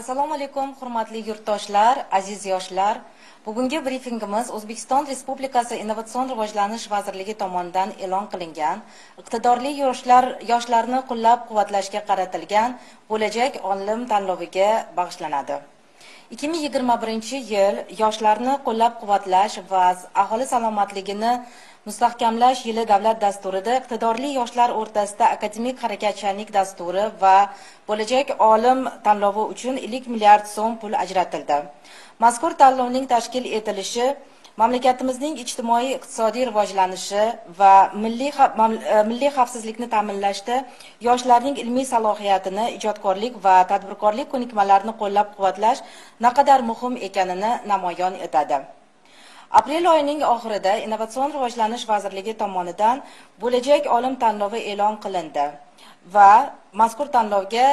Assalomu alaykum, hurmatli yurtdoshlar, aziz yoshlar. Bugungi brifingimiz O'zbekiston Respublikasi Innovatsion rivojlanish vazirligi tomonidan e'lon qilingan iqtidorli yoshlarni qo'llab-quvvatlashga qaratilgan bo'lajak olim tanloviga bag'ishlanadi. 2021-yil yoshlarni qo'llab-quvvatlash va aholi salomatligini mustahkamlash yili davlat dasturida iqtidorli yoshlar o'rtasida akademik harakatchanlik dasturi va bo'lajak olim tanlovi uchun 50 milliard so'm pul ajratildi. Mazkur tanlovning tashkil etilishi mamlakatimizning ijtimoiy iqtisodiy rivojlanishi va milliy xavfsizlikni ta'minlashda yoshlarning ilmiy salohiyatini, ijodkorlik va tadbirkorlik ko'nikmalarini qo'llab-quvvatlash naqadar muhim ekanini namoyon etadi. Aprel oyining oxirida Innovatsion rivojlanish vazirligi tomonidan bo'lajak olim tanlovi e'lon qilindi va mazkur tanlovga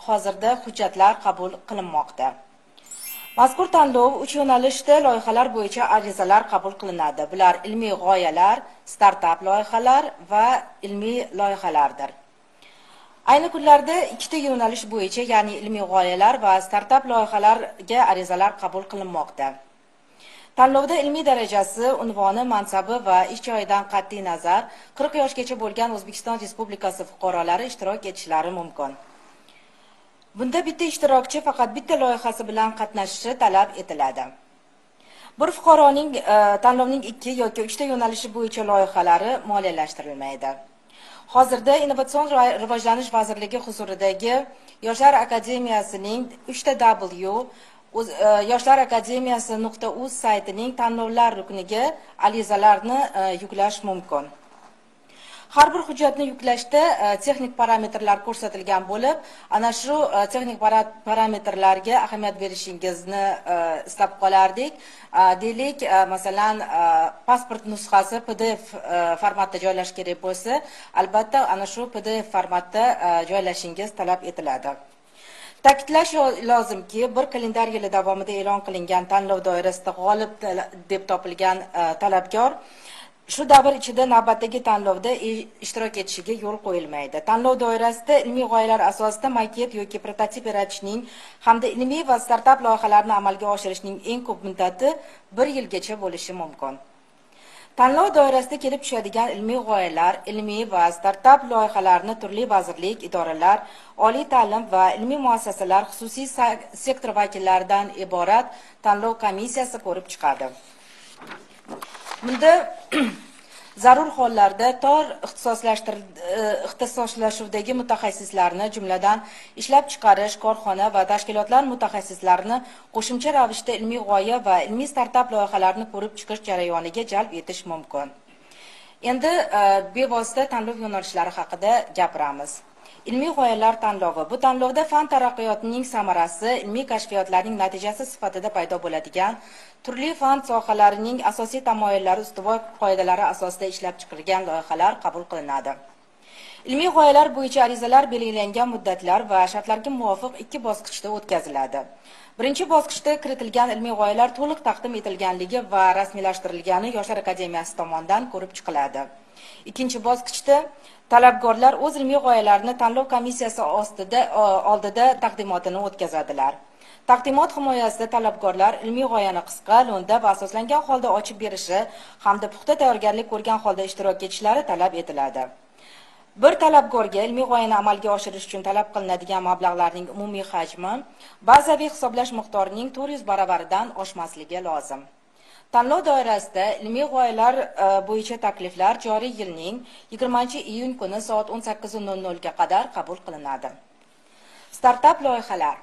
hozirda hujjatlar qabul qilinmoqda. Mazkur tanlov 3 yo'nalishda loyihalar bo'yicha arizalar qabul qilinadi. Bular ilmiy g'oyalar, startap loyihalar va ilmiy loyihalardir. Ayni kunlarda ikkita yo'nalish bo'yicha, ya'ni ilmiy g'oyalar va startap loyihalarga arizalar qabul qilinmoqda. Tanlovda ilmiy darajasi, unvoni, mansabi va ish joyidan qat'iy nazar 40 yoshgacha bo'lgan O'zbekiston Respublikasi fuqarolari ishtirok etishlari mumkin. Bunda bitta ishtirokchi faqat bitta loyihasi bilan qatnashishi talab etiladi. Bir fuqaroning tanlovning 2 yoki 3 ta yo'nalishi bo'yicha loyihalari moliyalashtirilmaydi. Hozirda Innovatsion rivojlanish vazirligi huzuridagi Yoshlar akademiyasining 3 ta W Yoshlar akademiyasi.uz saytining tanlovlar rukniga arizalarni yuklash mumkin. Har bir hujjatni yuklashda texnik parametrlar ko'rsatilgan bo'lib, ana shu texnik parametrlarga ahamiyat berishingizni istab qolardik. Deylik, masalan, pasport nusxasi PDF formatda joylash kerak bo'lsa, albatta ana shu PDF formatda joylashingiz talab etiladi. Ta'kidlash lozimki, bir kalendar yili davomida e'lon qilingan tanlov doirasida g'olib deb topilgan talabgor shu davr ichida navbatdagi tanlovda ishtirok etishiga yo'l qo'yilmaydi. Tanlov doirasida ilmiy g'oyalar asosida maket yoki prototip yaratishning hamda ilmiy va startap loyihalarini amalga oshirishning eng ko'p muddati 1 yilgacha bo'lishi mumkin. Tanlov doirasida kelib tushadigan ilmiy g'oyalar, ilmiy va startap loyihalarini turli vazirlik, idoralar, oliy ta'lim va ilmiy muassasalar, xususiy sektor vakillaridan iborat tanlov komissiyasi ko'rib chiqadi. Bunda zarur hollarda tor ixtisoslashuvdagi mutaxassislarni, jumladan ishlab chiqarish, korxona va tashkilotlar mutaxassislarini qo'shimcha ravishda ilmiy g'oya va ilmiy startap loyihalarini ko'rib chiqish jarayoniga jalb etish mumkin. Endi bevosita tanlov yo'nalishlari haqida gapiramiz. Ilmiy g'oyalar tanlovi. Bu tanlovda fan taraqqiyotining samarasi, ilmiy kashfiyotlarning natijasi sifatida paydo bo'ladigan turli fan sohalarining asosiy tamoyillari ustuvor qoidalari asosida ishlab chiqarilgan loyihalar qabul qilinadi. Ilmiy g'oyalar bo'yicha arizalar belgilangan muddatlar va shartlarga muvofiq 2 bosqichda o'tkaziladi. Birinchi bosqichda kiritilgan ilmiy g'oyalar to'liq taqdim etilganligi va rasmiylashtirilgani Yoshlar akademiyasi tomonidan ko'rib chiqiladi. Ikkinchi bosqichda talabgorlar o'z ilmiy g'oyalarini tanlov komissiyasi oldida taqdimotini o'tkazadilar. Taqdimot himoyasida talabgorlar ilmiy g'oyani qisqa, lo'nda va asoslangan holda ochib berishi hamda puxta tayyorgarlik ko'rgan holda ishtirok etishlari talab etiladi. Bir talabgorga ilmiy g'oyani amalga oshirish uchun talab qilinadigan mablag'larning umumiy hajmi bazaviy hisoblash miqdorining 400 baravaridan oshmasligi lozim. Tanlov doirasida ilmiy g'oyalar bo'yicha takliflar joriy yilning 20-iyun kuni soat 18:00 ga qadar qabul qilinadi. Startap loyihalar.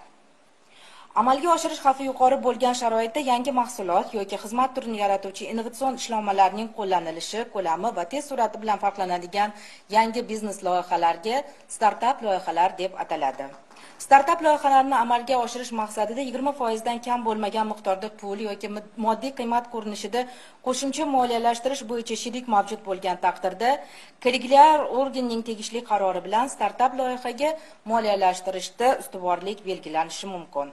Amalga oshirish xavfi yuqori bo'lgan sharoitda yangi mahsulot yoki xizmat turini yaratuvchi innovatsion ishlanmalarning qo'llanilishi, ko'lami va tez sur'ati bilan farqlanadigan yangi biznes loyihalarga startap loyihalar deb ataladi. Startap loyihalarini amalga oshirish maqsadida 20% dan kam bo'lmagan miqdorda pul yoki moddiy qiymat ko'rinishida qo'shimcha moliyalashtirish bo'yicha sherik mavjud bo'lgan taqdirda kollegial organning tegishli qarori bilan startap loyihaga moliyalashtirishda ustuvorlik belgilanishi mumkin.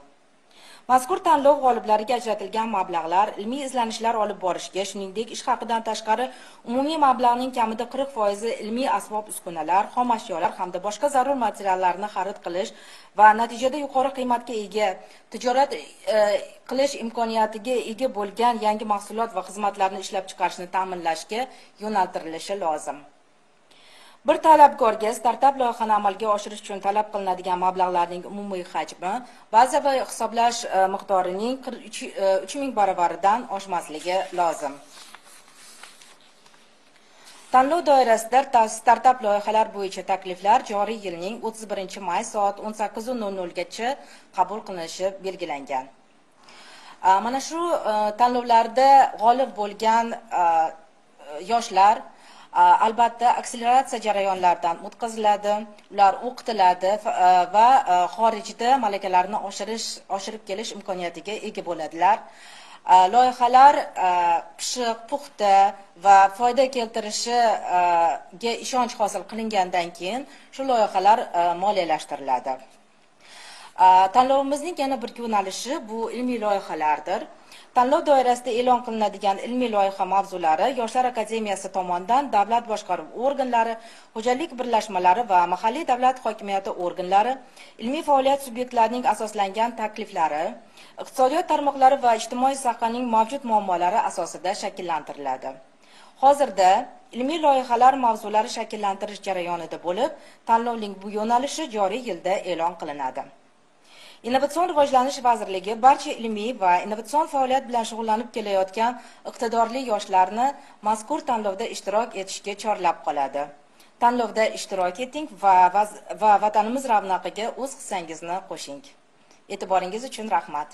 Mazkur tanlov g'oliblariga ajratilgan mablag'lar ilmiy izlanishlar olib borishga, shuningdek, ish haqidan tashqari umumiy mablag'ning kamida 40% ilmiy asbob-uskunalar, xom ashyolar hamda boshqa zarur materiallarni xarid qilish va natijada yuqori qiymatga ega tijorat qilish imkoniyatiga ega bo'lgan yangi mahsulot va xizmatlarni ishlab chiqarishni ta'minlashga yo'naltirilishi lozim. Bir talabgorga startap loyihani amalga oshirish uchun talab qilinadigan mablag'larning umumiy hajmi bazaviy hisoblash miqdorining 3000 baravaridan oshmasligi lozim. Tanlov doirasida startap loyihalar bo'yicha takliflar joriy yilning 31-may soat 18:00 gacha qabul qilinishi belgilangan. Mana shu tanlovlarda g'olib bo'lgan yoshlar albatta akseleratsiya jarayonlaridan o'tkaziladi, ular o'qitiladi va xorijda malakalarini oshirib kelish imkoniyatiga ega bo'ladilar. Loyihalar pishiq, puxta va foyda keltirishiga ishonch hosil qilingandan keyin shu loyihalar moliyalashtiriladi. Tanlovimizning yana bir yo'nalishi bu ilmiy loyihalardir. Tanlov doirasida e'lon qilinadigan ilmiy loyiha mavzulari Yoshlar akademiyasi tomonidan davlat boshqaruv organlari, xo'jalik birlashmalari va mahalliy davlat hokimiyati organlari, ilmiy faoliyat subyektlarining asoslangan takliflari, iqtisodiyot tarmoqlari va ijtimoiy sohaning mavjud muammolari asosida shakllantiriladi. Hozirda ilmiy loyihalar mavzulari shakllantirish jarayonida bo'lib, tanlovning bu yo'nalishi joriy yilda e'lon qilinadi. Innovatsion rivojlanish vazirligi barcha ilmiy va innovatsion faoliyat bilan shug'ullanib kelayotgan iqtidorli yoshlarni mazkur tanlovda ishtirok etishga chorlab qoladi. Tanlovda ishtirok eting va vatanimiz ravnaqiga o'z hissangizni qo'shing. E'tiboringiz uchun rahmat.